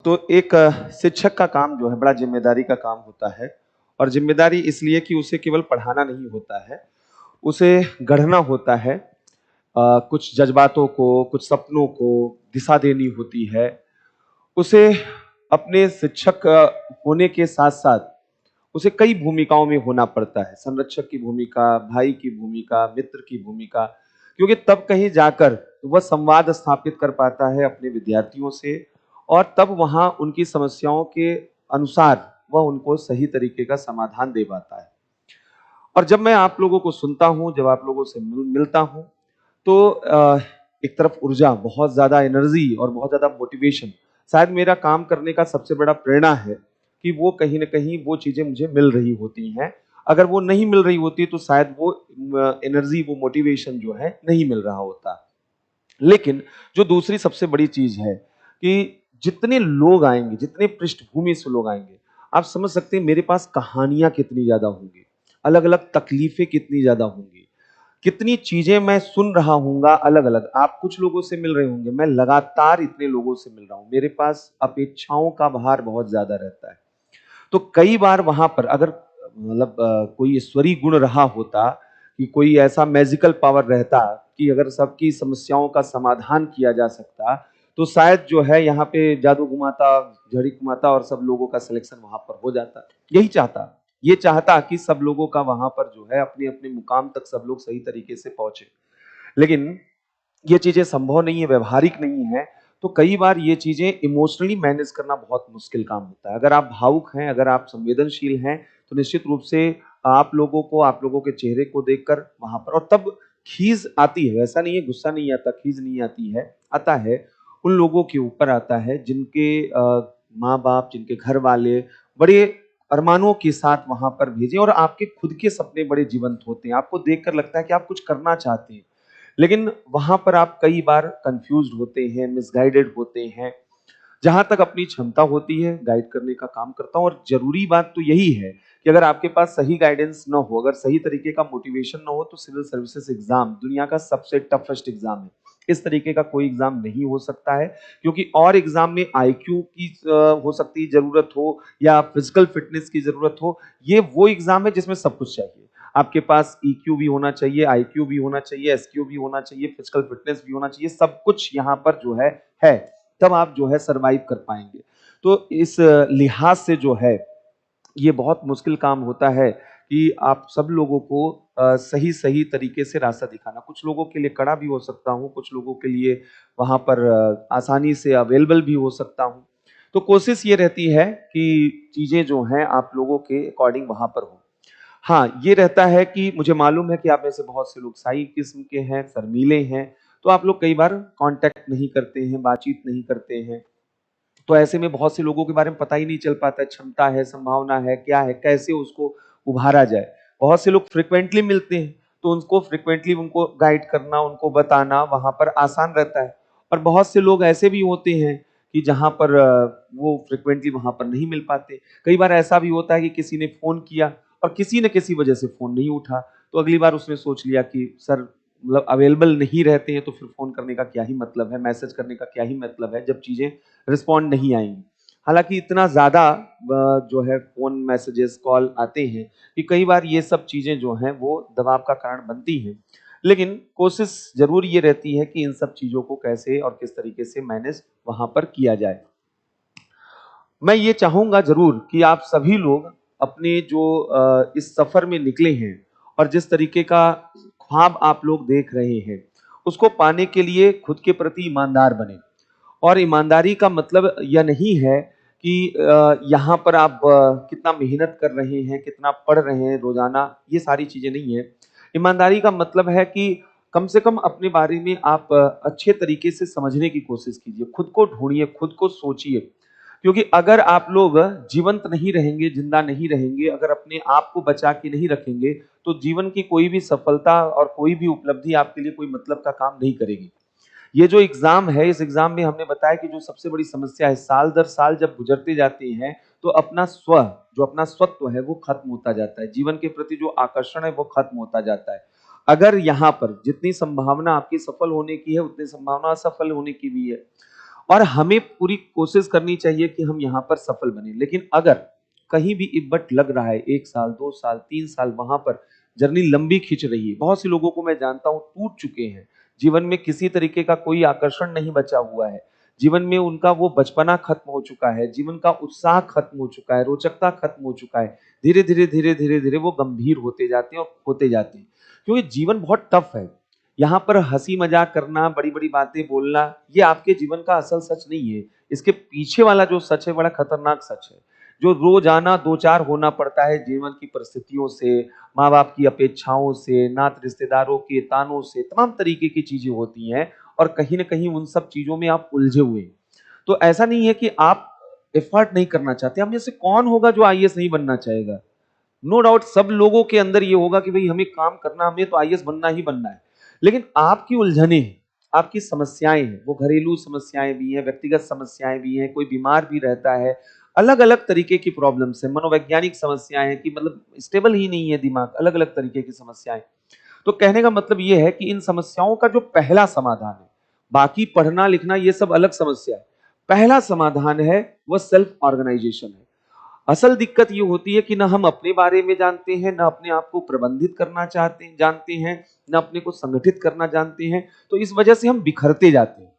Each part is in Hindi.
तो एक शिक्षक का काम जो है बड़ा ज़िम्मेदारी का काम होता है और ज़िम्मेदारी इसलिए कि उसे केवल पढ़ाना नहीं होता है, उसे गढ़ना होता है। कुछ जज़्बातों को, कुछ सपनों को दिशा देनी होती है। उसे अपने शिक्षक होने के साथ-साथ उसे कई भूमिकाओं में होना पड़ता है। संरक्षक की भूमिका, भाई की भूमिका, मित्र की भूमिका, क्योंकि तब कहीं जाकर वह संवाद स्थापित कर पाता है अपने विद्यार्थियों से और तब वहाँ उनकी समस्याओं के अनुसार वह उनको सही तरीके का समाधान दे पाता है। और जब मैं आप लोगों को सुनता हूँ, जब आप लोगों से मिलता हूँ, तो एक तरफ ऊर्जा, बहुत ज़्यादा एनर्जी और बहुत ज़्यादा मोटिवेशन, शायद मेरा काम करने का सबसे बड़ा प्रेरणा है कि वो कहीं न कहीं वो चीज़ें मुझे मिल रही होती हैं। अगर वो नहीं मिल रही होती तो शायद वो एनर्जी, वो मोटिवेशन जो है नहीं मिल रहा होता। लेकिन जो दूसरी सबसे बड़ी चीज़ है कि जितने लोग आएँगे, जितने पृष्ठभूमि से लोग आएँगे, आप समझ सकते हैं मेरे पास कहानियाँ कितनी ज़्यादा होंगी, अलग-अलग तकलीफ़ें कितनी ज़्यादा होंगी, कितनी चीज़ें मैं सुन रहा हूँगा अलग-अलग। आप कुछ लोगों से मिल रहे होंगे, मैं लगातार इतने लोगों से मिल रहा हूँ। मेरे पास अपेक्षाओं का भार बहुत ज़्यादा रहता है। तो कई बार वहाँ पर अगर मतलब कोई ईश्वरीय गुण रहा होता कि कोई ऐसा मैजिकल पावर रहता कि अगर सबकी समस्याओं का समाधान किया जा सकता, तो शायद जो है यहाँ पे जादू घुमाता, झड़ी घुमाता और सब लोगों का सिलेक्शन वहाँ पर हो जाता। यही चाहता, ये चाहता कि सब लोगों का वहाँ पर जो है अपने-अपने मुकाम तक सब लोग सही तरीके से पहुँचे। लेकिन ये चीज़ें संभव नहीं है, व्यावहारिक नहीं है, तो कई बार ये चीज़ें इमोशनली मैनेज करना बहुत मुश्किल काम होता है। अगर आप भावुक हैं, अगर आप संवेदनशील हैं, तो निश्चित रूप से आप लोगों को, आप लोगों के चेहरे को देखकर वहाँ पर और तब खीज़ आती है, ऐसा नहीं है गुस्सा नहीं आता, खीज़ नहीं आती है, आता है, उन लोगों के ऊपर आता है जिनके माँ-बाप, जिनके घर वाले बड़े अरमानों के साथ वहाँ पर भेजे और आपके खुद के सपने बड़े जीवंत होते हैं। आपको देखकर लगता है कि आप कुछ करना चाहते हैं। लेकिन वहाँ पर आप कई बार कन्फ्यूज़्ड होते हैं, मिसगाइडेड होते हैं। जहाँ तक अपनी क्षमता होती है, गाइड करने का काम करता हूँ और ज़रूरी बात तो यही है कि अगर आपके पास सही गाइडेंस ना हो, अगर सही तरीके का मोटिवेशन ना हो, तो सिविल सर्विसेज़ एग्ज़ाम दुनिया का सबसे टफ़ेस्ट एग्ज़ाम है। इस तरीके का कोई एग्ज़ाम नहीं हो सकता है क्योंकि और एग्ज़ाम में आईक्यू की हो सकती है ज़रूरत हो या फिज़िकल फ़िटनेस की ज़रूरत हो। ये वो एग्ज़ाम है जिसमें सब कुछ चाहिए। आपके पास ईक्यू भी होना चाहिए, आईक्यू भी होना चाहिए, एसक्यू भी होना चाहिए, फिजिकल फिटनेस भी होना चाहिए, सब कुछ यहाँ पर जो है, तब आप जो है सर्वाइव कर पाएँगे। तो इस लिहाज से जो है, ये बहुत मुश्किल काम होता है कि आप सब लोगों को सही-सही तरीके से रास्ता दिखाना। कुछ लोगों के लिए कड़ा भी हो सकता हूँ, कुछ लोगों के लिए वहाँ पर आसानी से अवेलेबल भी हो सकता हूँ। तो कोशिश ये रहती है कि चीज़ें जो हैं आप लोगों के अकॉर्डिंग वहाँ पर हों। हाँ, ये रहता है कि मुझे मालूम है कि आप में से बहुत से लोग शाई किस्म के हैं, शर्मीले हैं, तो आप लोग कई बार कॉन्टैक्ट नहीं करते हैं, बातचीत नहीं करते हैं। तो ऐसे में बहुत से लोगों के बारे में पता ही नहीं चल पाता है, क्षमता है, संभावना है, क्या है, कैसे उसको उभारा जाए। बहुत से लोग फ्रीक्वेंटली मिलते हैं, तो उनको फ्रीक्वेंटली उनको गाइड करना, उनको बताना वहाँ पर आसान रहता है। और बहुत से लोग ऐसे भी होते हैं कि जहाँ पर वो फ्रीक्वेंटली वहाँ पर नहीं मिल पाते। कई बार ऐसा भी होता है कि किसी ने फ़ोन किया और किसी न किसी वजह से फ़ोन नहीं उठा, तो अगली बार उसने सोच लिया कि सर मतलब अवेलेबल नहीं रहते हैं, तो फिर फ़ोन करने का क्या ही मतलब है, मैसेज करने का क्या ही मतलब है, जब चीज़ें रिस्पॉन्ड नहीं आएँगी। हालाँकि इतना ज़्यादा जो है फ़ोन मैसेजेस, कॉल आते हैं कि कई बार ये सब चीज़ें जो हैं वो दबाव का कारण बनती हैं। लेकिन कोशिश ज़रूर ये रहती है कि इन सब चीज़ों को कैसे और किस तरीके से मैनेज वहाँ पर किया जाए। मैं ये चाहूँगा ज़रूर कि आप सभी लोग अपने जो इस सफ़र में निकले हैं और जिस तरीके का ख्वाब आप लोग देख रहे हैं, उसको पाने के लिए खुद के प्रति ईमानदार बनें। और ईमानदारी का मतलब यह नहीं है कि यहाँ पर आप कितना मेहनत कर रहे हैं, कितना पढ़ रहे हैं रोज़ाना, ये सारी चीज़ें नहीं है। ईमानदारी का मतलब है कि कम से कम अपने बारे में आप अच्छे तरीके से समझने की कोशिश कीजिए, खुद को ढूँढिए, खुद को सोचिए। क्योंकि अगर आप लोग जीवंत नहीं रहेंगे, ज़िंदा नहीं रहेंगे, अगर अपने आप को बचा के नहीं रखेंगे, तो जीवन की कोई भी सफलता और कोई भी उपलब्धि आपके लिए कोई मतलब का काम नहीं करेगी। ये जो एग्ज़ाम है, इस एग्ज़ाम में हमने बताया कि जो सबसे बड़ी समस्या है, साल दर साल जब गुज़रते जाते हैं, तो अपना जो अपना स्वत्व है, वो खत्म होता जाता है। जीवन के प्रति जो आकर्षण है, वो खत्म होता जाता है। अगर यहाँ पर जितनी संभावना आपकी सफल होने की है, उतनी संभावना असफल होने की भी है। और हमें पूरी कोशिश करनी चाहिए कि हम यहाँ पर सफल बने। लेकिन अगर कहीं भी इब्बट लग रहा है, 1 साल 2 साल 3 साल वहां पर जर्नी लंबी खिंच रही है, बहुत से लोगों को मैं जानता हूं टूट चुके हैं, जीवन में किसी तरीके का कोई आकर्षण नहीं बचा हुआ है, जीवन में उनका वो बचपना खत्म हो चुका है, जीवन का उत्साह खत्म हो चुका है, रोचकता खत्म हो चुका है। धीरे धीरे धीरे धीरे धीरे वो गंभीर होते जाते हैं और होते जाते हैं, क्योंकि जीवन बहुत टफ है। यहाँ पर हंसी मजाक करना, बड़ी बड़ी बातें बोलना, ये आपके जीवन का असल सच नहीं है। इसके पीछे वाला जो सच है बड़ा खतरनाक सच है, जो रोजाना दो चार होना पड़ता है जीवन की परिस्थितियों से, माँ बाप की अपेक्षाओं से, नात रिश्तेदारों के तानों से, तमाम तरीके की चीजें होती हैं और कहीं ना कहीं उन सब चीजों में आप उलझे हुए हैं। तो ऐसा नहीं है कि आप एफर्ट नहीं करना चाहते। हम में से कौन होगा जो आईएएस नहीं बनना चाहेगा? नो डाउट सब लोगों के अंदर ये होगा कि भाई हमें काम करना, हमें तो आईएएस बनना ही बनना है। लेकिन आपकी उलझने हैं, आपकी समस्याएं हैं, वो घरेलू समस्याएं भी हैं, व्यक्तिगत समस्याएं भी हैं, कोई बीमार भी रहता है, अलग अलग तरीके की प्रॉब्लम्स है, मनोवैज्ञानिक समस्याएं हैं कि मतलब स्टेबल ही नहीं है दिमाग, अलग अलग तरीके की समस्याएं। तो कहने का मतलब ये है कि इन समस्याओं का जो पहला समाधान है, बाकी पढ़ना लिखना ये सब अलग समस्या है, पहला समाधान है वह सेल्फ ऑर्गेनाइजेशन है। असल दिक्कत ये होती है कि ना हम अपने बारे में जानते हैं, ना अपने आप को प्रबंधित करना जानते हैं, ना अपने को संगठित करना जानते हैं। तो इस वजह से हम बिखरते जाते हैं।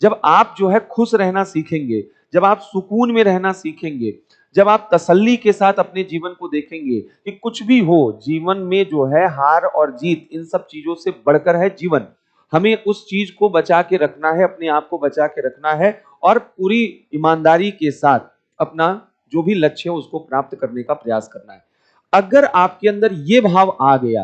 जब आप जो है खुश रहना सीखेंगे, जब आप सुकून में रहना सीखेंगे, जब आप तसल्ली के साथ अपने जीवन को देखेंगे कि कुछ भी हो जीवन में जो है हार और जीत इन सब चीजों से बढ़कर है जीवन, हमें उस चीज को बचा के रखना है, अपने आप को बचा के रखना है और पूरी ईमानदारी के साथ अपना जो भी लक्ष्य है उसको प्राप्त करने का प्रयास करना है। अगर आपके अंदर ये भाव आ गया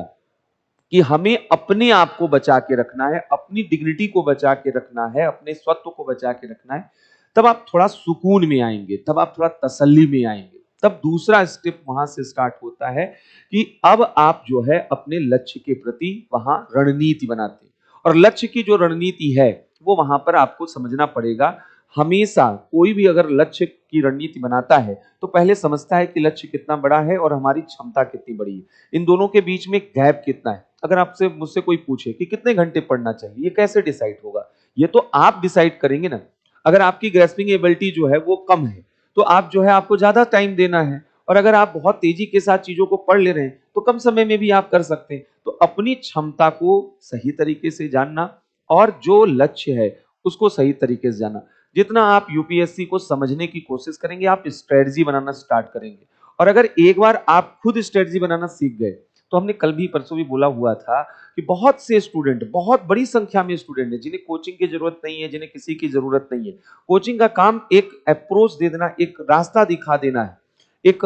कि हमें अपने आप को बचा के रखना है, अपनी डिग्निटी को बचा के रखना है, अपने स्वत्व को बचा के रखना है, तब आप थोड़ा सुकून में आएंगे, तब आप थोड़ा तसल्ली में आएंगे। तब दूसरा स्टेप वहां से स्टार्ट होता है कि अब आप जो है अपने लक्ष्य के प्रति वहां रणनीति बनाते हैं। और लक्ष्य की जो रणनीति है वो वहां पर आपको समझना पड़ेगा। हमेशा कोई भी अगर लक्ष्य की रणनीति बनाता है तो पहले समझता है कि लक्ष्य कितना बड़ा है और हमारी क्षमता कितनी बड़ी है, इन दोनों के बीच में गैप कितना है। अगर आपसे मुझसे कोई पूछे कि कितने घंटे पढ़ना चाहिए, ये कैसे डिसाइड होगा? ये तो आप डिसाइड करेंगे ना। अगर आपकी ग्रेस्पिंग एबिलिटी जो है वो कम है तो आप जो है आपको ज्यादा टाइम देना है, और अगर आप बहुत तेजी के साथ चीजों को पढ़ ले रहे हैं तो कम समय में भी आप कर सकते हैं। तो अपनी क्षमता को सही तरीके से जानना और जो लक्ष्य है उसको सही तरीके से जानना। जितना आप यूपीएससी को समझने की कोशिश करेंगे आप स्ट्रेटजी बनाना स्टार्ट करेंगे। और अगर एक बार आप खुद स्ट्रेटजी बनाना सीख गए, तो हमने कल भी परसों भी बोला हुआ था कि बहुत से स्टूडेंट, बहुत बड़ी संख्या में स्टूडेंट है जिन्हें कोचिंग की जरूरत नहीं है, जिन्हें किसी की जरूरत नहीं है। कोचिंग का काम एक अप्रोच दे देना, एक रास्ता दिखा देना है। एक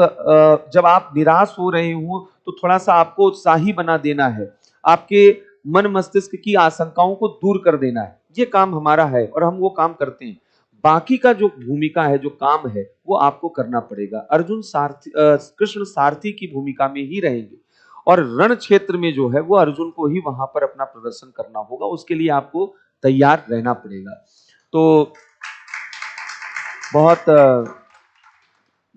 जब आप निराश हो रहे हो तो थोड़ा सा आपको उत्साही बना देना है, आपके मन मस्तिष्क की आशंकाओं को दूर कर देना है। ये काम हमारा है और हम वो काम करते हैं। बाकी का जो भूमिका है, जो काम है, वो आपको करना पड़ेगा। अर्जुन सारथी, कृष्ण सारथी की भूमिका में ही रहेंगे और रण क्षेत्र में जो है वो अर्जुन को ही वहां पर अपना प्रदर्शन करना होगा। उसके लिए आपको तैयार रहना पड़ेगा। तो बहुत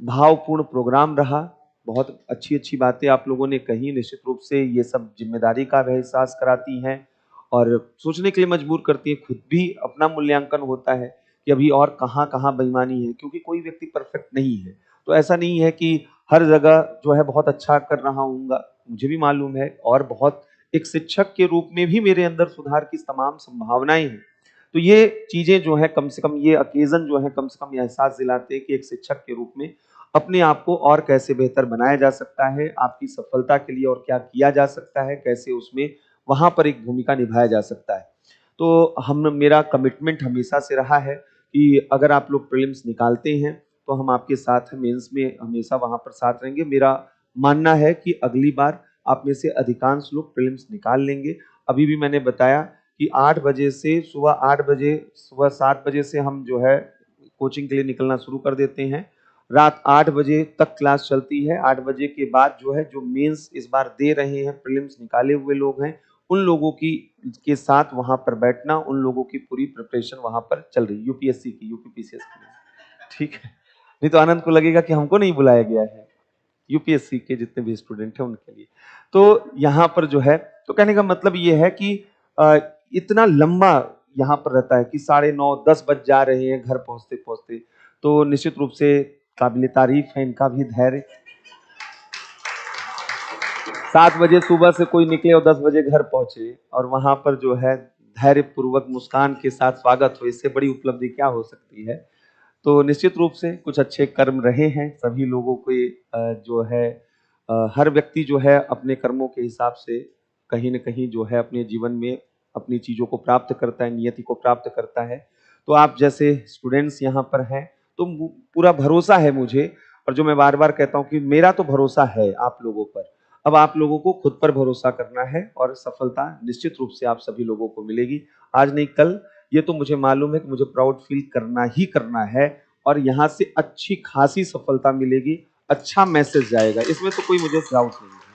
भावपूर्ण प्रोग्राम रहा, बहुत अच्छी अच्छी बातें आप लोगों ने कही। निश्चित रूप से ये सब जिम्मेदारी का भी एहसास कराती हैं और सोचने के लिए मजबूर करती है। खुद भी अपना मूल्यांकन होता है कि अभी और कहाँ कहाँ बेईमानी है, क्योंकि कोई व्यक्ति परफेक्ट नहीं है। तो ऐसा नहीं है कि हर जगह जो है बहुत अच्छा कर रहा हूँगा, मुझे भी मालूम है। और बहुत एक शिक्षक के रूप में भी मेरे अंदर सुधार की तमाम संभावनाएं हैं। तो ये चीजें जो है कम से कम, ये ओकेजन जो है कम से कम ये एहसास दिलाते हैं कि एक शिक्षक के रूप में अपने आप को और कैसे बेहतर बनाया जा सकता है, आपकी सफलता के लिए और क्या किया जा सकता है, कैसे उसमें वहां पर एक भूमिका निभाया जा सकता है। तो हम, मेरा कमिटमेंट हमेशा से रहा है कि अगर आप लोग प्रीलिम्स निकालते हैं तो हम आपके साथ हैं, मेंस में हमेशा वहां पर साथ रहेंगे। मेरा मानना है कि अगली बार आप में से अधिकांश लोग प्रीलिम्स निकाल लेंगे। अभी भी मैंने बताया कि 8 बजे से सुबह 8 बजे, सुबह 7 बजे से हम जो है कोचिंग के लिए निकलना शुरू कर देते हैं। रात 8 बजे तक क्लास चलती है। 8 बजे के बाद जो है जो मेंस इस बार दे रहे हैं, प्रीलिम्स निकाले हुए लोग हैं, उन लोगों की के साथ वहां पर बैठना, उन लोगों की पूरी प्रिपरेशन वहां पर चल रही है, यूपीएससी की, यूपीपीसीएस की। ठीक है, नहीं तो आनंद को लगेगा कि हमको नहीं बुलाया गया है। यूपीएससी के जितने भी स्टूडेंट हैं उनके लिए। तो यहाँ पर जो है, तो कहने का मतलब ये है कि इतना लंबा यहाँ पर रहता है कि 9:30 10 बज जा रहे हैं घर पहुंचते पहुंचते, तो निश्चित रूप से काबिल तारीफ है इनका भी धैर्य। 7 बजे सुबह से कोई निकले और 10 बजे घर पहुंचे और वहां पर जो है धैर्य पूर्वक मुस्कान के साथ स्वागत हो, इससे बड़ी उपलब्धि क्या हो सकती है। तो निश्चित रूप से कुछ अच्छे कर्म रहे हैं सभी लोगों के, जो है हर व्यक्ति जो है अपने कर्मों के हिसाब से कहीं न कहीं जो है अपने जीवन में अपनी चीज़ों को प्राप्त करता है, नियति को प्राप्त करता है। तो आप जैसे स्टूडेंट्स यहाँ पर हैं, तो पूरा भरोसा है मुझे, और जो मैं बार-बार कहता हूँ कि मेरा तो भरोसा है आप लोगों पर। अब आप लोगों को खुद पर भरोसा करना है और सफलता निश्चित रूप से आप सभी लोगों को मिलेगी। आज नहीं कल, ये तो मुझे मालूम है कि मुझे प्राउड फील करना ही करना है और यहाँ से अच्छी खासी सफलता मिलेगी, अच्छा मैसेज जाएगा, इसमें तो कोई मुझे डाउट नहीं है।